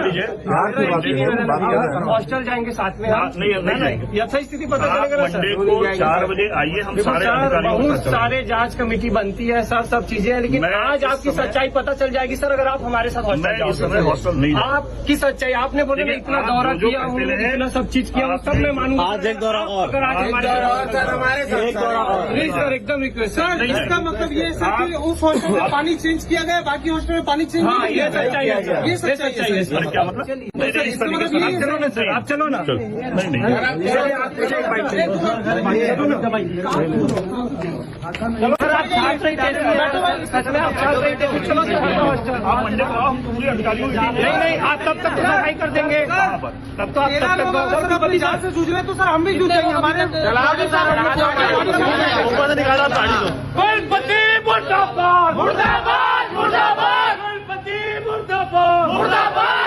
लीजिए। हॉस्टल जाएंगे साथ में। नहीं यथा स्थिति पता चलेगा मंडे को 4 बजे आइए, हम सारे अधिकारियों बहुत सारे जांच कमेटी बनती है सर, सब चीजें हैं, लेकिन आज आपकी सच्चाई पता चल जाएगी सर अगर आप हमारे साथ हॉस्टल नहीं। आपकी सच्चाई आपने बोले ना इतना दौरा किया, इतना सब चीज किया, सब मैं मानूंगा। आज एक दौरा और, अगर आज हमारे सर एकदम रिक्वेस्ट सर, इसका मतलब ये है सर कि उस हॉस्टल में पानी चेंज किया गया, बाकी हॉस्टल में पानी चेंज नहीं ये सच्चाई है, ये सच्चाई है सर। क्या मतलब? आप चलो ना सर। नहीं आप मंडे को आओ, हम पूरे अधिकारियों नहीं आप तब तक सफाई कर देंगे, तब तो आप जांच से जूझ रहे तो सर हम भी जूझ जाएंगे। हमारे निकाला गाड़ी को। गणपति मुर्दाबाद, मुर्दाबाद, मुर्दाबाद, गणपति मुर्दाबाद, मुर्दाबाद।